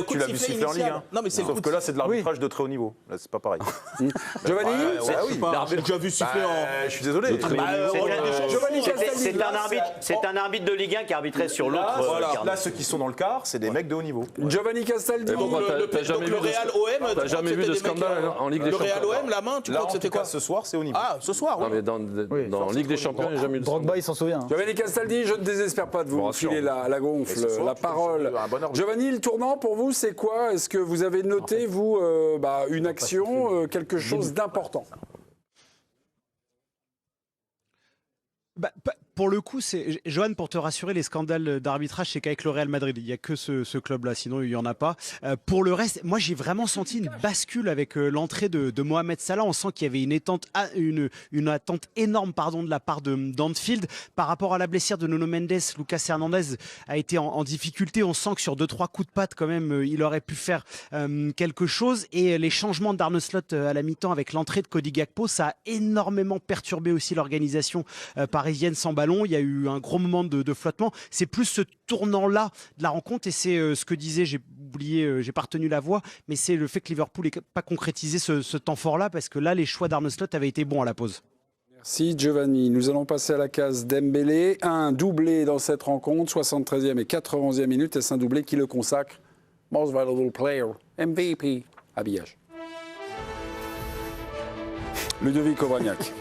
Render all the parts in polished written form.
Tu l'as vu siffler en Ligue 1. Non, mais sauf que là, c'est de l'arbitrage de très haut niveau. Là, c'est pas pareil. Giovanni, j'ai déjà vu siffler en. Je suis désolé. C'est un arbitre de Ligue 1 qui arbitrait sur l'autre. Là, ceux qui sont dans le quart, c'est des mecs de haut niveau. Giovanni Castaldi. Donc le Real OM, t'as jamais vu de scandale en Ligue des Champions. Le Real OM, la main, tu crois que c'était quoi ce soir, c'est haut niveau. Ah, ce soir, Non, mais dans Ligue des Champions, il n'y a jamais eu de scandale. Drogba, il s'en souvient. Giovanni Castaldi, je ne désespère pas de vous filer la gonfle, la parole. Giovanni, le tournant pour vous, c'est quoi? Est-ce que vous avez noté, vous, une action, quelque chose d'important? Pour le coup, Johan, pour te rassurer, les scandales d'arbitrage, c'est qu'avec le Real Madrid, il n'y a que ce club-là, sinon il n'y en a pas. Pour le reste, moi j'ai vraiment senti une bascule avec l'entrée de Mohamed Salah. On sent qu'il y avait une attente énorme de la part d'Anfield. Par rapport à la blessure de Nuno Mendes, Lucas Hernandez a été en difficulté. On sent que sur 2-3 coups de patte, quand même, il aurait pu faire quelque chose. Et les changements d'Arne Slot à la mi-temps avec l'entrée de Cody Gakpo, ça a énormément perturbé aussi l'organisation parisienne sans ballon. Il y a eu un gros moment de flottement. C'est plus ce tournant-là de la rencontre et c'est ce que disait, j'ai oublié, j'ai pas retenu la voix, mais c'est le fait que Liverpool n'ait pas concrétisé ce temps fort-là parce que là, les choix d'Arne Slot avaient été bons à la pause. Merci Giovanni. Nous allons passer à la case Dembélé. Un doublé dans cette rencontre, 73e et 91e minute. Est-ce un doublé qui le consacre? Most valuable player, MVP, habillage. Ludovic Obraniak.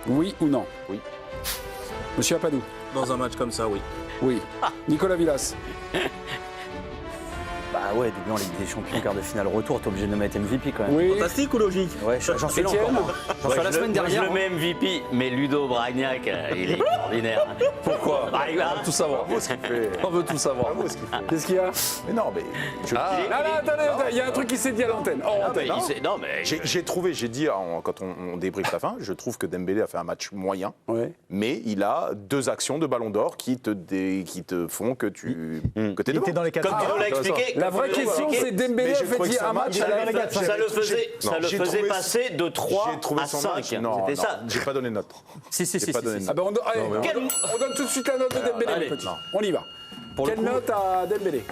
Oui ou non? Oui. Monsieur Apadou. Dans un match comme ça, oui. Oui. Nicolas Villas. Bah ouais, début en Ligue des Champions, quart de finale retour, t'es obligé de le mettre MVP quand même. Oui. Fantastique ou logique? Ouais, j'en suis là encore. J'en suis à la semaine dernière. Je le mets MVP, mais Ludo Bragnac, il est extraordinaire. Pourquoi? On veut tout savoir. On veut tout savoir. Qu'est-ce qu'il y a? Mais non, mais. Attendez, il y a un truc qui s'est dit à l'antenne. J'ai trouvé, j'ai dit quand on débriefe la fin, je trouve que Dembélé a fait un match moyen, mais il a 2 actions de Ballon d'Or qui te font que t'es devant. Dans les 4 Comme tu nous l'as expliqué. La vraie question, c'est Dembélé a fait un match à la Ça le faisait passer de 3 à 5. Non, c'était ça. j'ai pas donné de note. Si. On donne tout de suite la note de Dembélé, petit. On y va. Quelle note à Dembélé?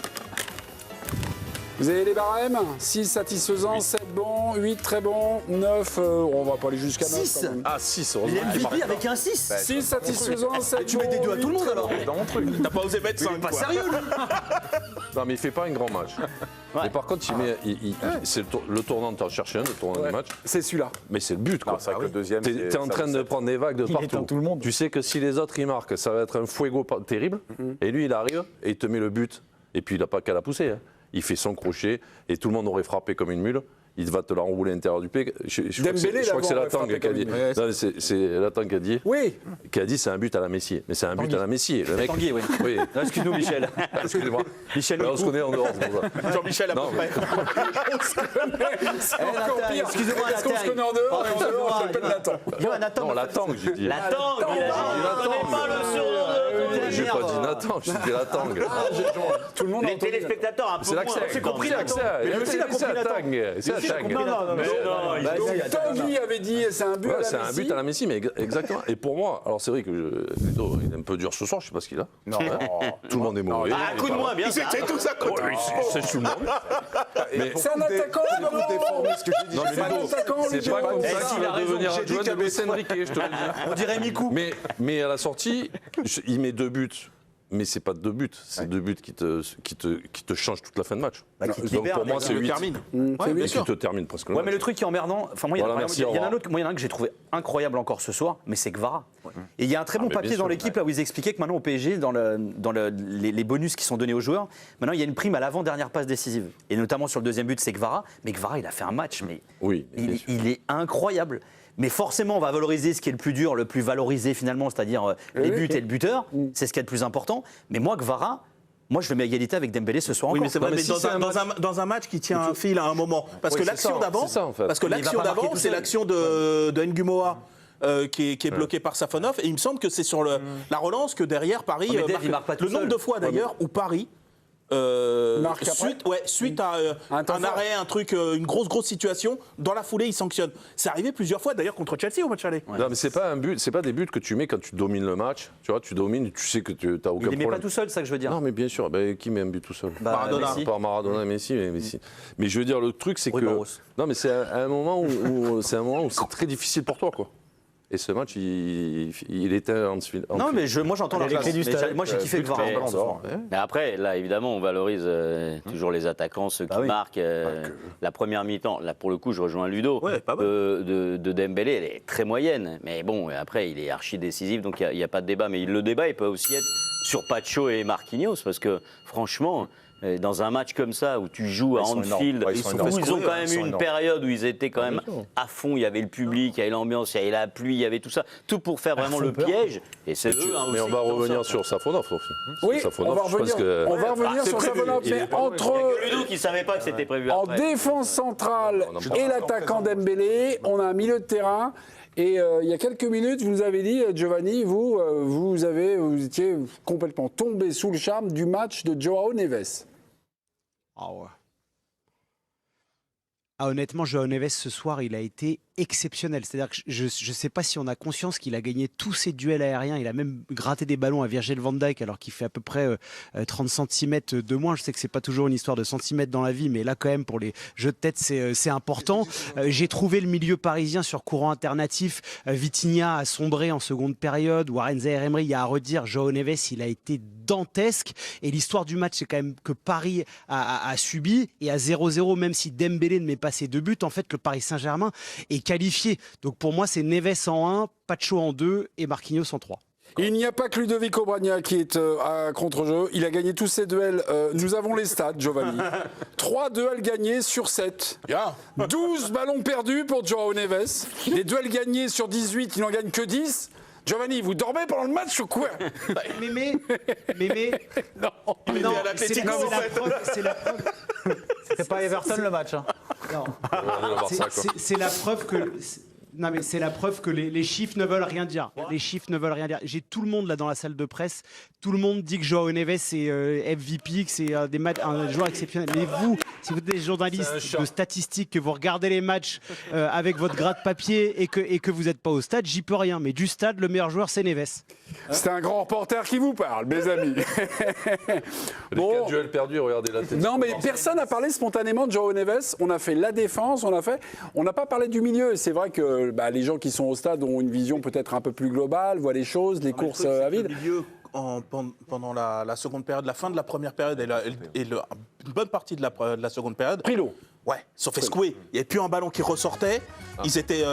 Vous avez les barèmes? 6 satisfaisants, 7 bons, 8 très bons, 9, on va pas aller jusqu'à 9. 6. Ah, 6, Il y a heureusement. MVP avec un 6. 6 satisfaisants, 7 bons. Tu mets des 2 à tout le monde alors. Dans mon truc. T'as pas osé mettre 5. Pas sérieux lui. Non, mais il fait pas un grand match. Mais par contre, c'est le tournant, tu en cherches un, le tournant du match. C'est celui-là. Mais c'est le but, quoi. C'est vrai que le deuxième. T'es en train de prendre des vagues de Il éteint partout. tout le monde. Tu sais que si les autres ils marquent, ça va être un fuego terrible. Et lui, il arrive et il te met le but. Et puis il n'a pas qu'à la pousser. Il fait son crochet et tout le monde aurait frappé comme une mule. Il va te l'enrouler à l'intérieur du pied. Je crois que c'est la Tangue qui a dit. C'est la Tangue qui a dit. Oui. Qui a dit c'est un but à la Messi. Mais c'est un but à la Messi. Le mec. Tanguy, oui. Oui. Excuse-nous Michel. Excusez-moi. Michel, on se connaît en dehors. C'est pour ça. Jean-Michel à peu près. C'est encore pire. Excusez-moi, Est-ce qu'on se connaît en dehors et en dehors, je l'appelle Nathan. Non, la Tangue, j'ai dit. La Tangue, il a dit. Pas le surnom de. J'ai pas dit Nathan, j'ai dit la Tangue. Tout le monde a Les entendu. téléspectateurs un peu C'est moins. l'accès. C'est compris l'accès. C'est la Tangue. C'est la Tangue. Donc Tanguy avait dit c'est un but à la Messi. C'est un but à la Messi, mais exactement. Et pour moi, alors c'est vrai que Ludo, il est un peu dur ce soir, je sais pas ce qu'il a. Non, Tout le monde est mauvais. Ah, un coup de moins, bien ça. C'est tout ça contre lui. C'est tout le monde. C'est un attaquant, Non, mais Ludo, c'est pas comme ça qu'il va devenir un joueur de Luis Enrique, je te le dis. On dirait Mikou. Mais à la sortie, il met 2 buts. Mais c'est pas 2 buts, c'est 2 buts qui te changent toute la fin de match. Donc pour moi, c'est 8. Et qui te termine presque. Ouais, mais le truc qui est emmerdant, enfin moi, il y en a un autre, au que j'ai trouvé incroyable encore ce soir, mais c'est Kvara. Et il y a un très bon papier dans l'équipe là où ils expliquaient que maintenant au PSG, dans les bonus qui sont donnés aux joueurs, maintenant il y a une prime à l'avant-dernière passe décisive. Et notamment sur le deuxième but, c'est Kvara. Mais Kvara, il a fait un match, mais il est incroyable. Mais forcément, on va valoriser ce qui est le plus dur, le plus valorisé finalement, c'est-à-dire les buts et le buteur. C'est ce qui est le plus important. Mais moi, Kvara, je le mets à égalité avec Dembélé ce soir. Oui, encore. mais c'est vrai, mais dans un match qui tient un fil à un moment. Parce que l'action d'avant, c'est l'action de Ngumoa. Qui est bloqué par Safonov. Et il me semble que c'est sur la relance que derrière Paris marque le nombre de fois d'ailleurs où Paris suite à un arrêt, un truc, une grosse situation, dans la foulée, il sanctionne. C'est arrivé plusieurs fois, d'ailleurs, contre Chelsea au match aller. Non, mais c'est pas des buts que tu mets quand tu domines le match. Tu vois, tu domines, tu sais que tu n'as aucun problème. Il ne met pas tout seul, c'est ça que je veux dire. Non, mais bien sûr. Qui met un but tout seul? Maradona. Pas Maradona, Messi. Mais je veux dire, le truc, c'est que. Non, mais c'est un moment où c'est très difficile pour toi, quoi. Et ce match, il était en Non, mais moi j'entends la clé du stade. Moi j'ai kiffé le VAR. Mais après, là, évidemment, on valorise toujours les attaquants, ceux qui marquent. La première mi-temps, là, pour le coup, je rejoins Ludo, de Dembélé, elle est très moyenne. Mais bon, après, il est archi décisif, donc il n'y a pas de débat. Mais le débat, il peut aussi être sur Pacho et Marquinhos, parce que franchement, dans un match comme ça, où tu joues à Anfield, où ils ont quand même eu une période où ils étaient quand même à fond, il y avait le public, il y avait l'ambiance, il y avait la pluie, il y avait tout ça, tout pour faire vraiment le piège. Et c'est eux, mais on va revenir sur Safonov aussi. Oui, on va revenir sur Safonov, mais entre... Il y a que Ludo qui ne savait pas que c'était prévu en après. défense centrale et l'attaquant Dembélé, on a un milieu de terrain. Et il y a quelques minutes, vous nous avez dit, Giovanni, vous étiez complètement tombé sous le charme du match de Joao Neves. Ah ouais. Honnêtement, Joao Neves, ce soir, il a été exceptionnel. C'est-à-dire que je ne sais pas si on a conscience qu'il a gagné tous ses duels aériens. Il a même gratté des ballons à Virgil van Dijk alors qu'il fait à peu près 30 cm de moins. Je sais que c'est pas toujours une histoire de centimètres dans la vie, mais là quand même pour les jeux de tête c'est important. J'ai trouvé le milieu parisien sur courant alternatif. Vitinha a sombré en seconde période. Warren Zaïre-Emery, il y a à redire. Joao Neves, il a été dantesque. Et l'histoire du match, c'est quand même que Paris a subi. Et à 0-0, même si Dembélé ne met pas ses 2 buts, en fait, le Paris Saint-Germain est qualifié. Donc pour moi, c'est Neves en 1, Pacho en 2 et Marquinhos en 3. Il n'y a pas que Ludovic Obrania qui est à contre-jeu. Il a gagné tous ses duels. Nous avons les stats, Giovanni. 3 duels gagnés sur 7. 12 ballons perdus pour Joao Neves. Les duels gagnés sur 18, il n'en gagne que 10. Giovanni, vous dormez pendant le match ou quoi? Non, c'est la preuve. C'était pas Everton le match. Non. C'est la preuve que. Non, mais c'est la preuve que les chiffres ne veulent rien dire. Les chiffres ne veulent rien dire. J'ai tout le monde là dans la salle de presse. Tout le monde dit que Joao Neves c'est MVP, que c'est un joueur exceptionnel. Mais vous, si vous êtes des journalistes de statistiques, que vous regardez les matchs avec votre gras de papier et que vous n'êtes pas au stade, j'y peux rien. Mais du stade, le meilleur joueur, c'est Neves. C'est un grand reporter qui vous parle, mes amis. Les 4 duels perdus, regardez la tête. Non, mais personne n'a parlé spontanément de Joao Neves. On a fait la défense, on n'a pas parlé du milieu. Et c'est vrai que les gens qui sont au stade ont une vision peut-être un peu plus globale, voient les choses, les courses à vide. Le milieu, pendant la seconde période, la fin de la première période et une bonne partie de la seconde période. Prilo. Ouais, sauf fait secouer. Il n'y avait plus un ballon qui ressortait. Ils étaient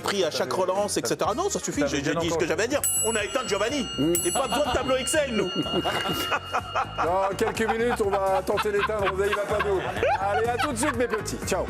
pris à chaque relance, etc. Non, ça suffit. J'ai dit ce que j'avais à dire. On a éteint Giovanni. Et pas besoin de tableau Excel, nous. Dans quelques minutes, on va tenter d'éteindre Daïva Padou. Allez, à tout de suite, mes petits. Ciao.